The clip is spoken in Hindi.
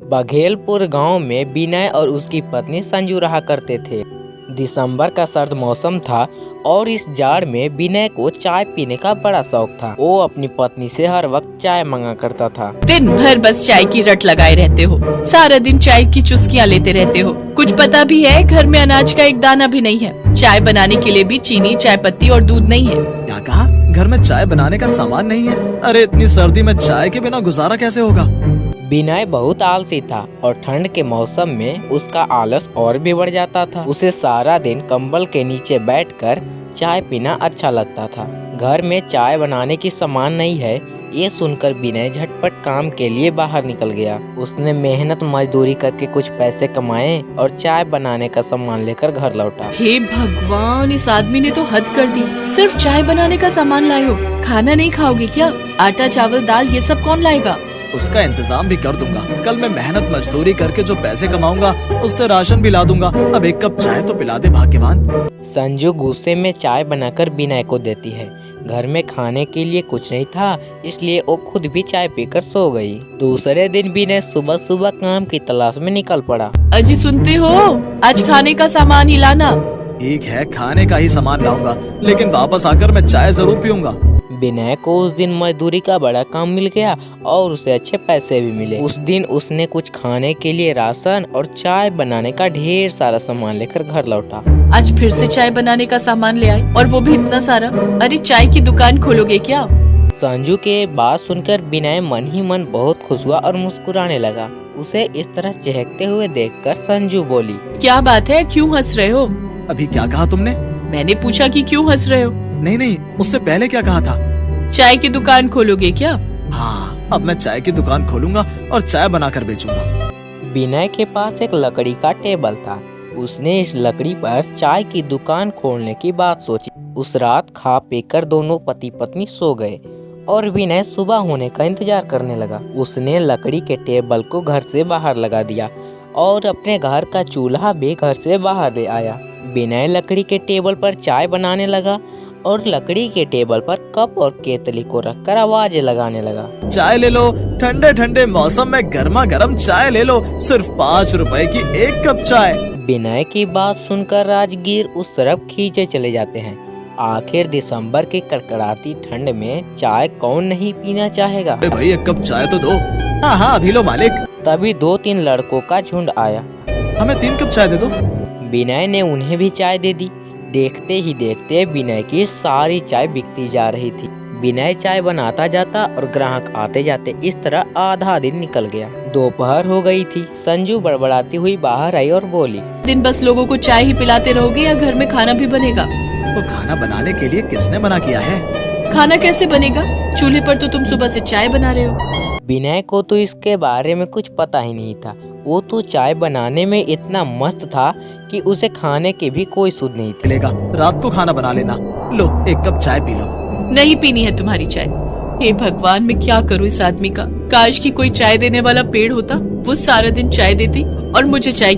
बघेलपुर गांव में विनय और उसकी पत्नी संजू रहा करते थे। दिसंबर का सर्द मौसम था और इस जाड़ में विनय को चाय पीने का बड़ा शौक था। वो अपनी पत्नी से हर वक्त चाय मांगा करता था। दिन भर बस चाय की रट लगाए रहते हो, सारा दिन चाय की चुस्कियाँ लेते रहते हो। कुछ पता भी है घर में अनाज का एक दाना भी नहीं है। चाय बनाने के लिए भी चीनी, चाय पत्ती और दूध नहीं है। क्या कहा? घर में चाय बनाने का सामान नहीं है? अरे इतनी सर्दी में चाय के बिना गुजारा कैसे होगा? विनय बहुत आलसी था और ठंड के मौसम में उसका आलस और भी बढ़ जाता था। उसे सारा दिन कंबल के नीचे बैठकर चाय पीना अच्छा लगता था। घर में चाय बनाने की सामान नहीं है, ये सुनकर विनय झटपट काम के लिए बाहर निकल गया। उसने मेहनत मजदूरी करके कुछ पैसे कमाए और चाय बनाने का सामान लेकर घर लौटा। हे भगवान, इस आदमी ने तो हद कर दी। सिर्फ चाय बनाने का सामान लाए हो, खाना नहीं खाओगे क्या? आटा, चावल, दाल ये सब कौन लाएगा? उसका इंतजाम भी कर दूंगा। कल मैं मेहनत मजदूरी करके जो पैसे कमाऊंगा उससे राशन भी ला दूंगा। अब एक कप चाय तो पिला दे भाग्यवान। संजू गुस्से में चाय बनाकर विनय को देती है। घर में खाने के लिए कुछ नहीं था, इसलिए वो खुद भी चाय पीकर सो गई। दूसरे दिन विनय सुबह सुबह काम की तलाश में निकल पड़ा। अजी सुनते हो, आज खाने का सामान ही लाना। ठीक है, खाने का ही सामान लाऊंगा, लेकिन वापस आकर मैं चाय जरूर पीऊंगा। विनय को उस दिन मजदूरी का बड़ा काम मिल गया और उसे अच्छे पैसे भी मिले। उस दिन उसने कुछ खाने के लिए राशन और चाय बनाने का ढेर सारा सामान लेकर घर लौटा। आज फिर से चाय बनाने का सामान ले आए और वो भी इतना सारा। अरे चाय की दुकान खोलोगे क्या? संजू के बात सुनकर विनय मन ही मन बहुत खुश हुआ और मुस्कुराने लगा। उसे इस तरह चहकते हुए देखकर संजू बोली, क्या बात है, क्यों हंस रहे हो? अभी क्या कहा तुमने? मैंने पूछा कि क्यों हंस रहे हो। नहीं, उससे पहले क्या कहा था? चाय की दुकान खोलोगे क्या? हाँ, अब मैं चाय की दुकान खोलूंगा और चाय बनाकर बेचूंगा। विनय के पास एक लकड़ी का टेबल था। उसने इस लकड़ी पर चाय की दुकान खोलने की बात सोची। उस रात खा पीकर दोनों पति पत्नी सो गए और विनय सुबह होने का इंतजार करने लगा। उसने लकड़ी के टेबल को घर से बाहर लगा दिया और अपने घर का चूल्हा भी घर से बाहर ले आया। विनय लकड़ी के टेबल पर चाय बनाने लगा और लकड़ी के टेबल पर कप और केतली को रखकर आवाजें लगाने लगा। चाय ले लो, ठंडे ठंडे मौसम में गर्मा गर्म चाय ले लो, सिर्फ 5 रुपए की एक कप चाय। विनय की बात सुनकर राजगीर उस तरफ खींचे चले जाते हैं। आखिर दिसंबर की कड़कड़ाती ठंड में चाय कौन नहीं पीना चाहेगा। अरे भाई, एक कप चाय तो दो। हाँ, अभी लो मालिक। तभी 2-3 लड़कों का झुंड आया। हमें 3 कप चाय दे दो। विनय ने उन्हें भी चाय दे दी। देखते ही देखते विनय की सारी चाय बिकती जा रही थी। विनय चाय बनाता जाता और ग्राहक आते जाते। इस तरह आधा दिन निकल गया। दोपहर हो गई थी। संजू बड़बड़ाती हुई बाहर आई और बोली, दिन बस लोगों को चाय ही पिलाते रहोगे या घर में खाना भी बनेगा? तो खाना बनाने के लिए किसने मना किया है? खाना कैसे बनेगा? चूल्हे पर तो तुम सुबह से चाय बना रहे हो। विनय को तो इसके बारे में कुछ पता ही नहीं था। वो तो चाय बनाने में इतना मस्त था कि उसे खाने की भी कोई सुध नहीं थी। चलेगा, रात को खाना बना लेना। लो, एक कप चाय पी लो। नहीं पीनी है तुम्हारी चाय। हे भगवान, मैं क्या करूँ इस आदमी का। काश कि कोई चाय देने वाला पेड़ होता, वो सारा दिन चाय देती और मुझे चाय